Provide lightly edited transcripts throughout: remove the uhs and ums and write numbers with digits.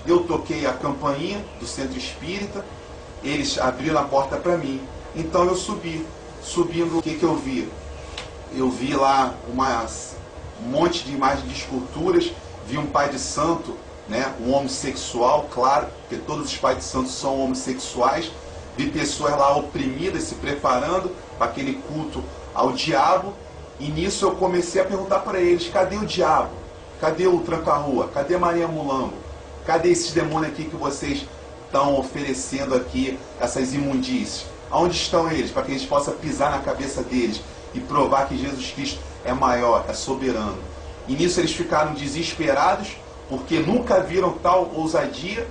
eu toquei a campainha do centro espírita, eles abriram a porta para mim. Então eu subi. Subindo, o que eu vi? Eu vi lá um monte de imagens de esculturas, vi um pai de santo, né, um homossexual, claro, porque todos os pais de santo são homossexuais. Vi pessoas lá oprimidas, se preparando para aquele culto ao diabo. E nisso eu comecei a perguntar para eles: cadê o diabo? Cadê o tranca-rua? Cadê Maria Mulambo? Cadê esses demônios aqui que vocês estão oferecendo aqui, essas imundícies? Aonde estão eles? Para que a gente possa pisar na cabeça deles e provar que Jesus Cristo é maior, é soberano. E nisso eles ficaram desesperados, porque nunca viram tal ousadia.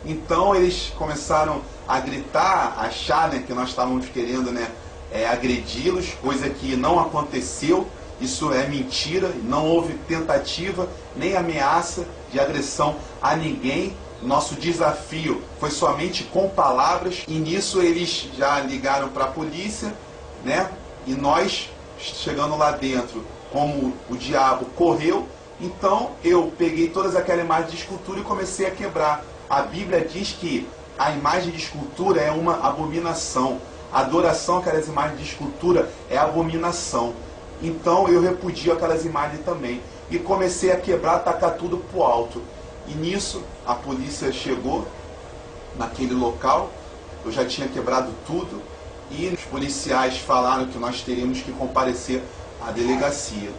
Então eles começaram a gritar, a achar, né, que nós estávamos querendo, né, agredi-los, coisa que não aconteceu. Isso é mentira, não houve tentativa nem ameaça de agressão a ninguém. Nosso desafio foi somente com palavras, e nisso eles já ligaram para a polícia, né? E nós, chegando lá dentro, como o diabo correu, então eu peguei todas aquelas imagens de escultura e comecei a quebrar. A Bíblia diz que a imagem de escultura é uma abominação. A adoração àquelas imagens de escultura é abominação. Então eu repudio aquelas imagens também. E comecei a quebrar, tacar tudo para o alto. E nisso a polícia chegou naquele local. Eu já tinha quebrado tudo. E os policiais falaram que nós teríamos que comparecer à delegacia.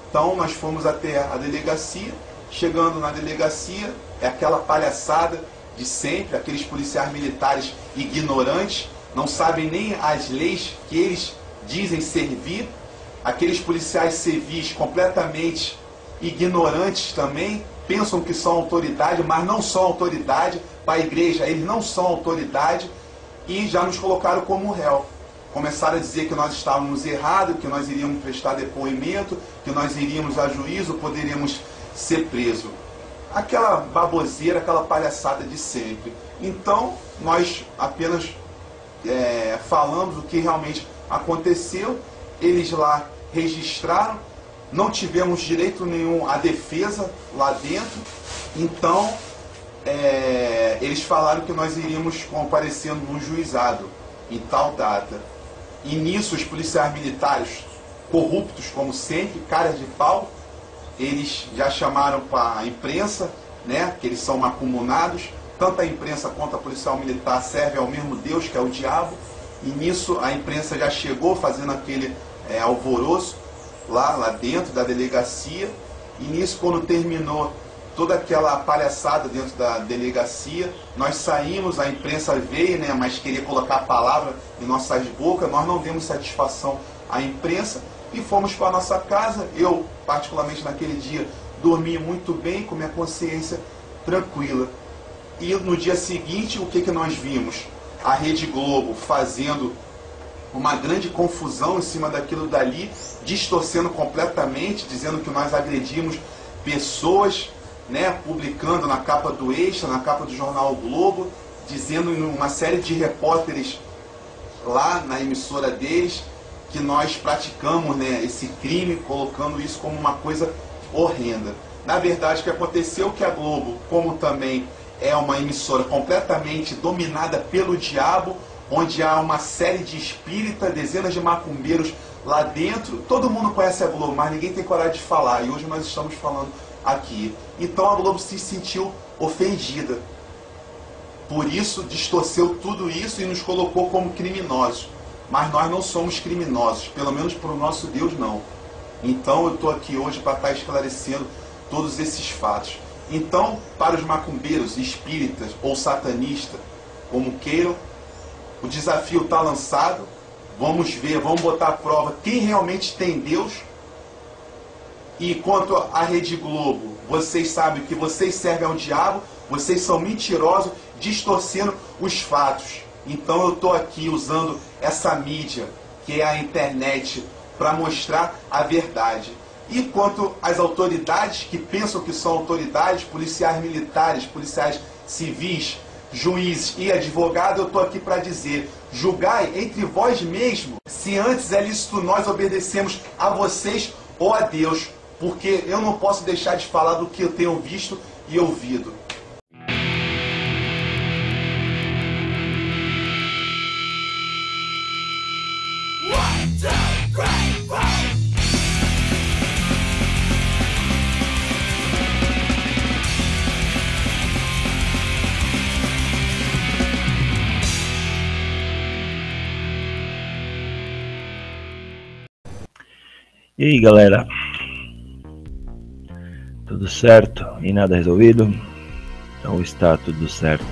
Então nós fomos até a delegacia. Chegando na delegacia, é aquela palhaçada de sempre, aqueles policiais militares ignorantes, não sabem nem as leis que eles dizem servir, aqueles policiais civis completamente ignorantes também, pensam que são autoridade, mas não são autoridade para a igreja, eles não são autoridade, e já nos colocaram como réu. Começaram a dizer que nós estávamos errados, que nós iríamos prestar depoimento, que nós iríamos a juízo, poderíamos ser presos. Aquela baboseira, aquela palhaçada de sempre. Então, nós apenas falamos o que realmente aconteceu. Eles lá registraram, não tivemos direito nenhum à defesa lá dentro. Então, eles falaram que nós iríamos comparecer no juizado em tal data. E nisso os policiais militares, corruptos como sempre, caras de pau, eles já chamaram para a imprensa, né, que eles são macumunados. Tanto a imprensa quanto a policial militar serve ao mesmo Deus, que é o diabo. E nisso a imprensa já chegou fazendo aquele alvoroço lá dentro da delegacia. E nisso, quando terminou toda aquela palhaçada dentro da delegacia, nós saímos, a imprensa veio, né, mas queria colocar a palavra em nossas bocas. Nós não demos satisfação à imprensa e fomos para a nossa casa. Eu, particularmente naquele dia, dormi muito bem, com minha consciência tranquila. E no dia seguinte, o que nós vimos? A Rede Globo fazendo uma grande confusão em cima daquilo dali, distorcendo completamente, dizendo que nós agredimos pessoas, né, publicando na capa do Extra, na capa do jornal o Globo, dizendo em uma série de repórteres lá na emissora deles que nós praticamos, né, esse crime, colocando isso como uma coisa horrenda. Na verdade, o que aconteceu é que a Globo, como também é uma emissora completamente dominada pelo diabo, onde há uma série de espíritas, dezenas de macumbeiros lá dentro, todo mundo conhece a Globo, mas ninguém tem coragem de falar, e hoje nós estamos falando aqui. Então a Globo se sentiu ofendida. Por isso, distorceu tudo isso e nos colocou como criminosos. Mas nós não somos criminosos, pelo menos para o nosso Deus não. Então eu estou aqui hoje para estar esclarecendo todos esses fatos. Então, para os macumbeiros, espíritas ou satanistas, como queiram, o desafio está lançado. Vamos ver, vamos botar à prova quem realmente tem Deus. E quanto à Rede Globo, vocês sabem que vocês servem ao diabo, vocês são mentirosos, distorcendo os fatos. Então eu estou aqui usando essa mídia, que é a internet, para mostrar a verdade. E quanto às autoridades que pensam que são autoridades, policiais militares, policiais civis, juízes e advogados, eu estou aqui para dizer: julgai entre vós mesmos se antes é lícito nós obedecemos a vocês ou a Deus, porque eu não posso deixar de falar do que eu tenho visto e ouvido. E aí, galera, tudo certo e nada resolvido? Então está tudo certo.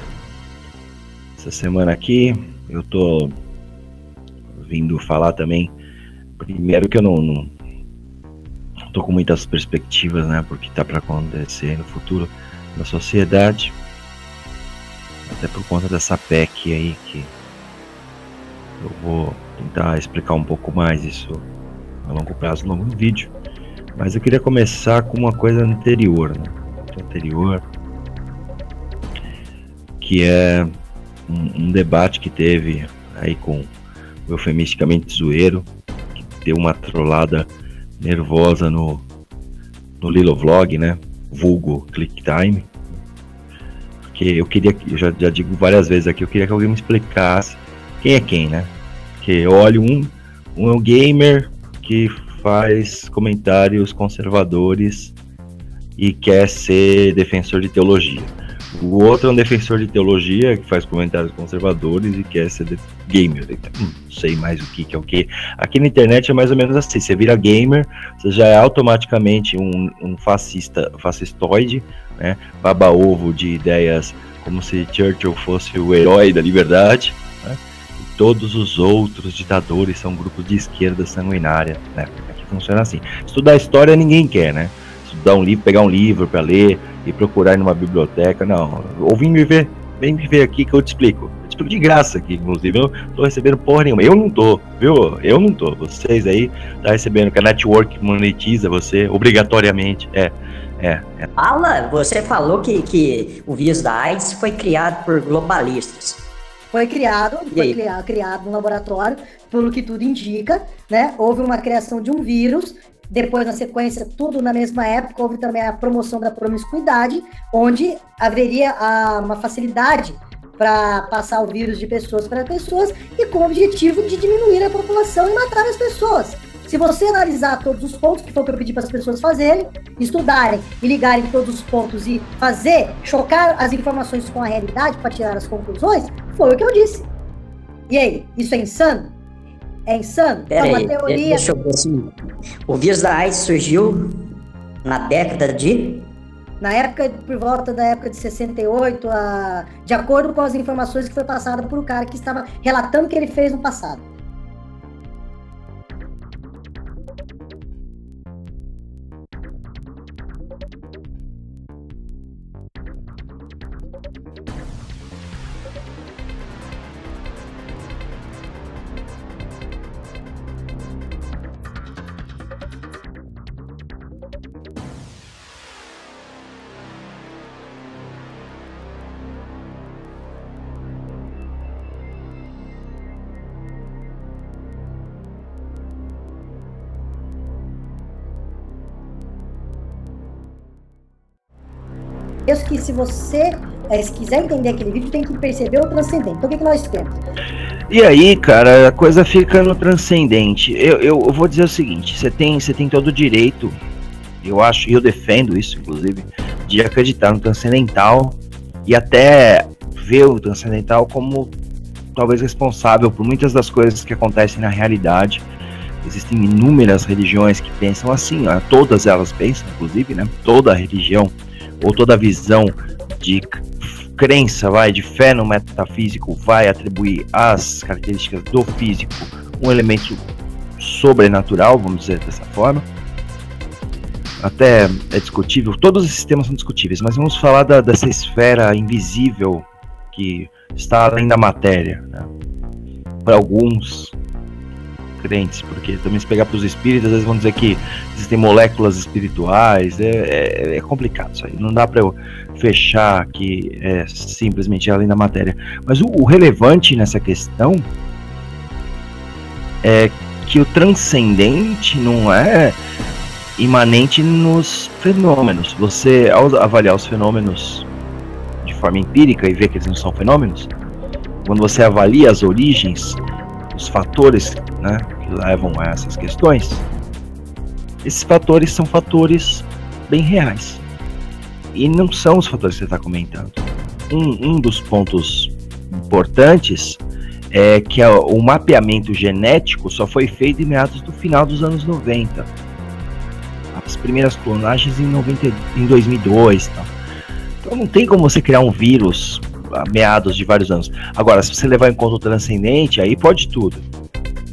Essa semana aqui eu tô vindo falar também, primeiro que eu não tô com muitas perspectivas, né, porque tá para acontecer no futuro na sociedade, até por conta dessa PEC aí, que eu vou tentar explicar um pouco mais isso a longo prazo no longo do vídeo. Mas eu queria começar com uma coisa anterior, né? Que é um debate que teve aí com o Eufemisticamente Zoeiro, que deu uma trollada nervosa no Lilo Vlog, né? Vulgo ClickTime. Porque eu já digo várias vezes aqui, eu queria que alguém me explicasse quem é quem, né? Porque eu olho um é um gamer que faz comentários conservadores e quer ser defensor de teologia. O outro é um defensor de teologia que faz comentários conservadores e quer ser gamer. Não sei mais o que é o que. Aqui na internet é mais ou menos assim: você vira gamer, você já é automaticamente um fascistoide, né? Baba-ovo de ideias como se Churchill fosse o herói da liberdade, né? E todos os outros ditadores são grupos de esquerda sanguinária, né? Aqui funciona assim. Estudar história ninguém quer, né? Estudar um livro, pegar um livro para ler e procurar em uma biblioteca, não. Ou vem me ver aqui que eu te explico. Eu te explico de graça aqui, inclusive. Eu não tô recebendo porra nenhuma. Eu não tô, viu? Eu não tô. Vocês aí tá recebendo, que a network monetiza você obrigatoriamente. Alan, você falou que o vírus da AIDS foi criado por globalistas. Foi criado no laboratório, pelo que tudo indica, né? Houve uma criação de um vírus. Depois, na sequência, tudo na mesma época, houve também a promoção da promiscuidade, onde haveria uma facilidade para passar o vírus de pessoas para pessoas e com o objetivo de diminuir a população e matar as pessoas. Se você analisar todos os pontos, que foi o que eu pedi para as pessoas fazerem, estudarem e ligarem todos os pontos e chocar as informações com a realidade para tirar as conclusões, foi o que eu disse. E aí, isso é insano? É insano? Peraí, deixa eu ver assim. O vírus da AIDS surgiu na década de... por volta da época de 68, de acordo com as informações que foi passada por um cara que estava relatando o que ele fez no passado. Que se você quiser entender aquele vídeo, tem que perceber o transcendente. Então o que nós temos? E aí, cara, a coisa fica no transcendente. Eu vou dizer o seguinte: você tem todo o direito, eu acho, e eu defendo isso, inclusive, de acreditar no transcendental e até ver o transcendental como talvez responsável por muitas das coisas que acontecem na realidade. Existem inúmeras religiões que pensam assim, todas elas pensam, inclusive, né? Toda religião ou toda visão de crença, de fé no metafísico, vai atribuir às características do físico um elemento sobrenatural, vamos dizer dessa forma. Até é discutível, todos os sistemas são discutíveis, mas vamos falar dessa esfera invisível que está além da matéria, né? Para alguns crentes, porque também se pegar para os espíritas, às vezes vão dizer que existem moléculas espirituais, é complicado isso aí, não dá para eu fechar que é simplesmente além da matéria, mas o relevante nessa questão é que o transcendente não é imanente nos fenômenos. Você, ao avaliar os fenômenos de forma empírica e ver que eles não são fenômenos, quando você avalia as origens, os fatores, né, que levam a essas questões, esses fatores são fatores bem reais e não são os fatores que você está comentando. Um dos pontos importantes é que o mapeamento genético só foi feito em meados do final dos anos 90. primeiras clonagens em 2002, tá? Então não tem como você criar um vírus a meados de vários anos. Agora, se você levar em conta o transcendente, aí pode tudo.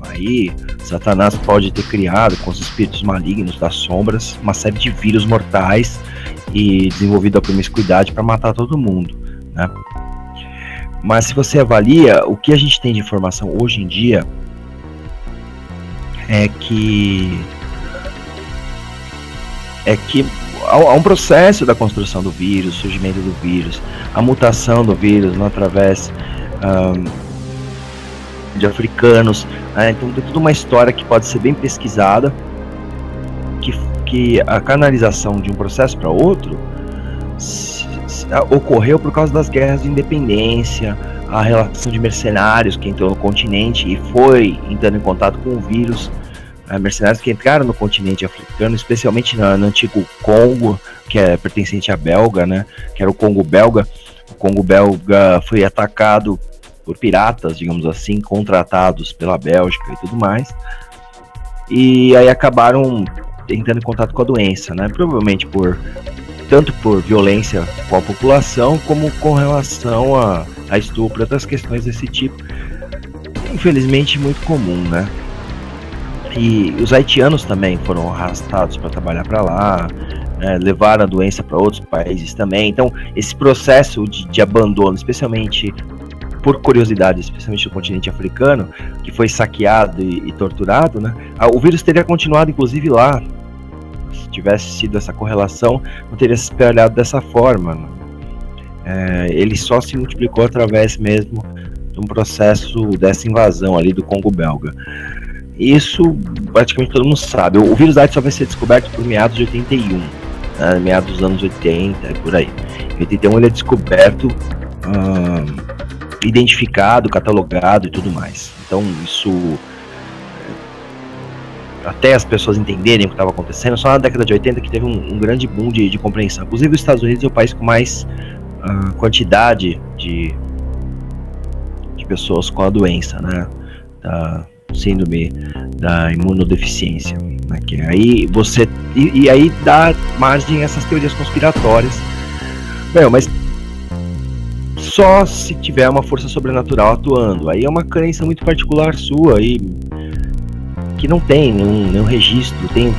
Aí Satanás pode ter criado com os espíritos malignos das sombras uma série de vírus mortais e desenvolvido a promiscuidade para matar todo mundo, né? Mas se você avalia, o que a gente tem de informação hoje em dia é que há um processo da construção do vírus, surgimento do vírus, a mutação do vírus, não, através de africanos, né? Então tem toda uma história que pode ser bem pesquisada, que a canalização de um processo para outro ocorreu por causa das guerras de independência, a relação de mercenários que entrou no continente e foi entrando em contato com o vírus, mercenários que entraram no continente africano, especialmente no antigo Congo, que é pertencente à Belga, né, que era o Congo belga. O Congo belga foi atacado por piratas, digamos assim, contratados pela Bélgica e tudo mais, e aí acabaram entrando em contato com a doença, né, provavelmente tanto por violência com a população, como com relação a estupro e outras questões desse tipo, infelizmente muito comum, né. E os haitianos também foram arrastados para trabalhar para lá, né, levaram a doença para outros países também. Então esse processo de abandono, especialmente por curiosidade, especialmente no continente africano, que foi saqueado e torturado, né, o vírus teria continuado inclusive lá. Se tivesse sido essa correlação, não teria se espalhado dessa forma, né? Ele só se multiplicou através mesmo de um processo dessa invasão ali do Congo belga. Isso praticamente todo mundo sabe. O vírus da AIDS só vai ser descoberto por meados de 81, né, meados dos anos 80, por aí. Em 81 ele é descoberto, identificado, catalogado e tudo mais. Então isso, até as pessoas entenderem o que estava acontecendo, só na década de 80 que teve um grande boom de compreensão. Inclusive os Estados Unidos é o país com mais quantidade de pessoas com a doença, né, da síndrome da imunodeficiência, né, que aí você e aí dá margem a essas teorias conspiratórias. Bem, mas só se tiver uma força sobrenatural atuando. Aí é uma crença muito particular sua e que não tem nenhum registro, tem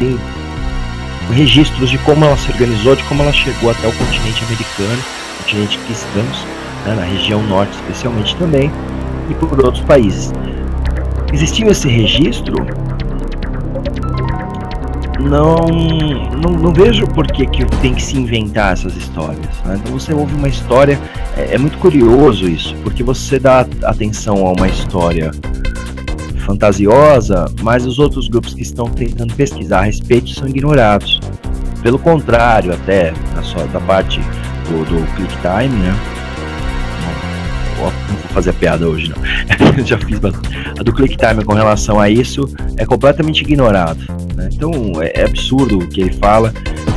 registros de como ela se organizou, de como ela chegou até o continente americano, continente que estamos, né, na região norte especialmente também, e por outros países. Existindo esse registro, não vejo por que tem que se inventar essas histórias, né? Então você ouve uma história, é muito curioso isso, porque você dá atenção a uma história fantasiosa, mas os outros grupos que estão tentando pesquisar a respeito são ignorados. Pelo contrário, até da parte do ClickTime, né? Não vou fazer a piada hoje, não. Já fiz bastante. A do ClickTime com relação a isso é completamente ignorado, né? Então é absurdo o que ele fala,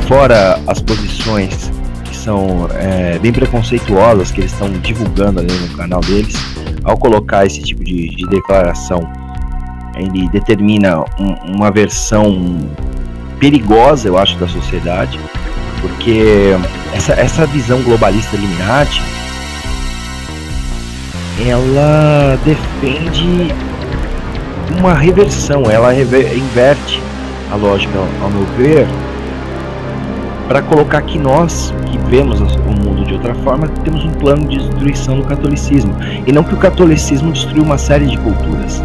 fora as posições que são bem preconceituosas que eles estão divulgando ali no canal deles. Ao colocar esse tipo de declaração, ele determina uma versão perigosa, eu acho, da sociedade, porque essa visão globalista Illuminati, ela defende uma reversão, ela inverte a lógica, ao meu ver, para colocar que nós, que vemos o mundo de outra forma, temos um plano de destruição do catolicismo, e não que o catolicismo destruiu uma série de culturas.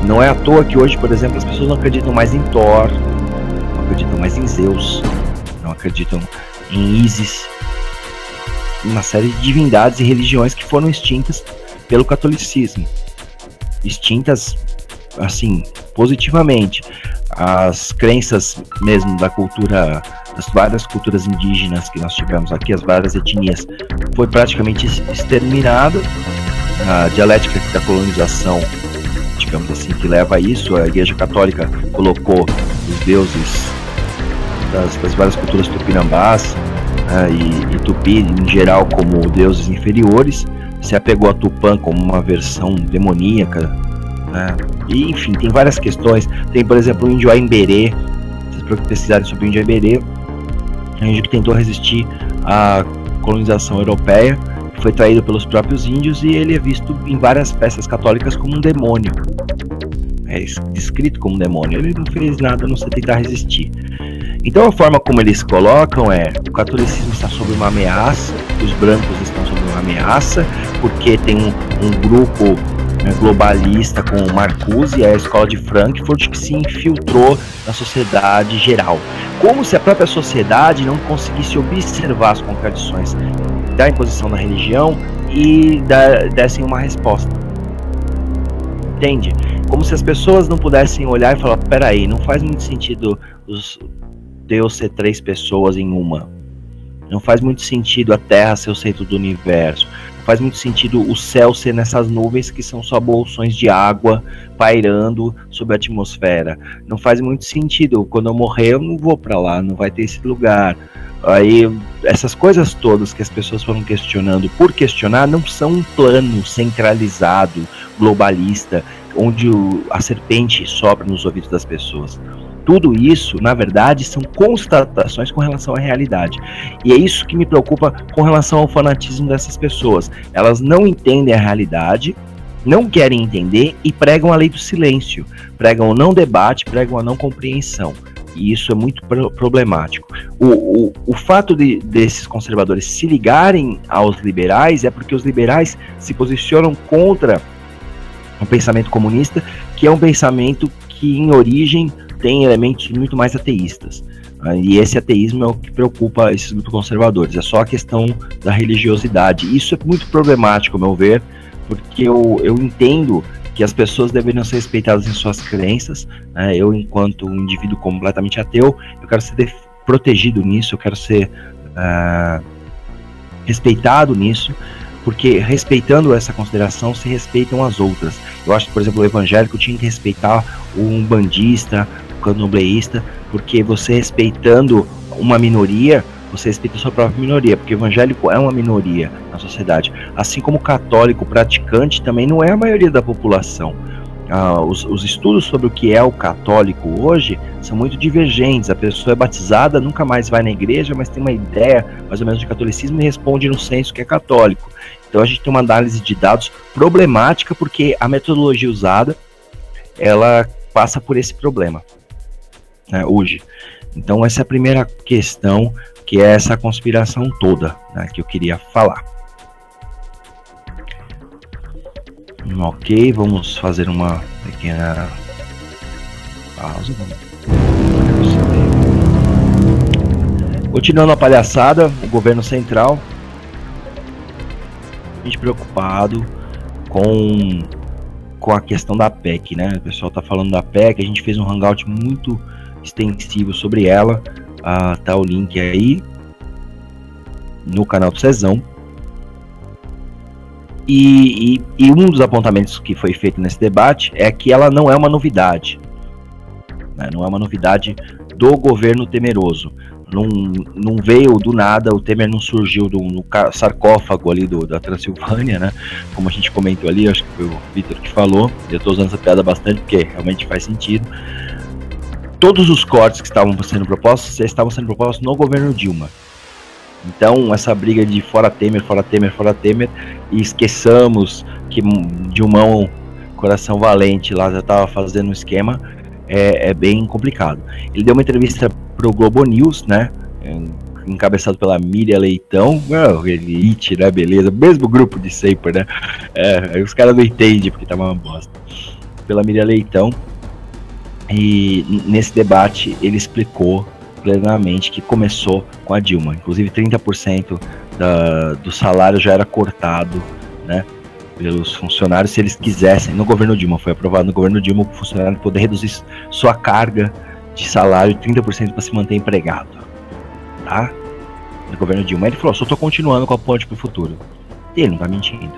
Não é à toa que hoje, por exemplo, as pessoas não acreditam mais em Thor, não acreditam mais em Zeus, não acreditam em Ísis, uma série de divindades e religiões que foram extintas pelo catolicismo, extintas assim positivamente. As crenças mesmo da cultura, das várias culturas indígenas que nós tivemos aqui, as várias etnias, foi praticamente exterminada. A dialética da colonização, digamos assim, que leva a isso, a Igreja Católica colocou os deuses das várias culturas tupinambás e tupi em geral como deuses inferiores, se apegou a Tupã como uma versão demoníaca, né? E enfim, tem várias questões. Tem, por exemplo, o índio Aimberê. Vocês pesquisarem sobre o índio Iberê, é um índio que tentou resistir à colonização europeia, foi traído pelos próprios índios, e ele é visto em várias peças católicas como um demônio. É descrito como um demônio. Ele não fez nada a não ser tentar resistir. Então a forma como eles colocam é: o catolicismo está sob uma ameaça, os brancos estão sob uma ameaça, porque tem um grupo globalista com o Marcuse, a escola de Frankfurt, que se infiltrou na sociedade geral. Como se a própria sociedade não conseguisse observar as contradições da imposição da religião e dessem uma resposta. Entende? Como se as pessoas não pudessem olhar e falar: peraí, não faz muito sentido Deus ser 3 pessoas em uma. Não faz muito sentido a Terra ser o centro do universo. Não faz muito sentido o céu ser nessas nuvens que são só bolsões de água pairando sobre a atmosfera. Não faz muito sentido. Quando eu morrer, eu não vou para lá, não vai ter esse lugar. Aí, essas coisas todas que as pessoas foram questionando por questionar não são um plano centralizado, globalista, onde a serpente sopra nos ouvidos das pessoas. Tudo isso, na verdade, são constatações com relação à realidade. E é isso que me preocupa com relação ao fanatismo dessas pessoas. Elas não entendem a realidade, não querem entender e pregam a lei do silêncio. Pregam o não debate, pregam a não compreensão. E isso é muito problemático. O fato desses conservadores se ligarem aos liberais é porque os liberais se posicionam contra o pensamento comunista, que é um pensamento que, em origem, tem elementos muito mais ateístas. E esse ateísmo é o que preocupa esses grupos conservadores. É só a questão da religiosidade. Isso é muito problemático, ao meu ver, porque eu entendo que as pessoas deveriam ser respeitadas em suas crenças. Eu, enquanto um indivíduo completamente ateu, eu quero ser protegido nisso, eu quero ser respeitado nisso, porque respeitando essa consideração se respeitam as outras. Eu acho que, por exemplo, o evangélico tinha que respeitar o umbandista, o candomblessista, porque você respeitando uma minoria, você respeita a sua própria minoria, porque o evangélico é uma minoria na sociedade. Assim como o católico praticante também não é a maioria da população. Os estudos sobre o que é o católico hoje são muito divergentes. A pessoa é batizada, nunca mais vai na igreja, mas tem uma ideia mais ou menos de catolicismo e responde no censo que é católico. Então a gente tem uma análise de dados problemática, porque a metodologia usada, ela passa por esse problema, né, hoje. Então essa é a primeira questão, que é essa conspiração toda, né, que eu queria falar. Ok, vamos fazer uma pequena pausa. Continuando a palhaçada, o governo central, a gente preocupado com a questão da PEC, né? O pessoal tá falando da PEC, a gente fez um hangout muito extensivo sobre ela, tá o link aí no canal do Cezão. E um dos apontamentos que foi feito nesse debate é que ela não é uma novidade, né? Não é uma novidade do governo temeroso. Não veio do nada, o Temer não surgiu no sarcófago ali da Transilvânia, né? Como a gente comentou ali, acho que foi o Vitor que falou. Eu estou usando essa piada bastante porque realmente faz sentido. Todos os cortes que estavam sendo propostos já estavam sendo propostos no governo Dilma. Então, essa briga de fora Temer, fora Temer, fora Temer, e esqueçamos que Dilmão, coração valente, lá já estava fazendo um esquema, é bem complicado. Ele deu uma entrevista para o Globo News, né, encabeçado pela Miriam Leitão, elite, né, beleza, mesmo grupo de sempre, né, aí os caras não entendem porque tava uma bosta, pela Miriam Leitão, e nesse debate ele explicou plenamente que começou com a Dilma. Inclusive 30% do salário já era cortado, né, pelos funcionários, se eles quisessem. No governo Dilma, foi aprovado no governo Dilma, o funcionário poder reduzir sua carga de salário de 30% para se manter empregado, tá? No governo Dilma. Ele falou: só tô continuando com a ponte pro futuro. E ele não tá mentindo.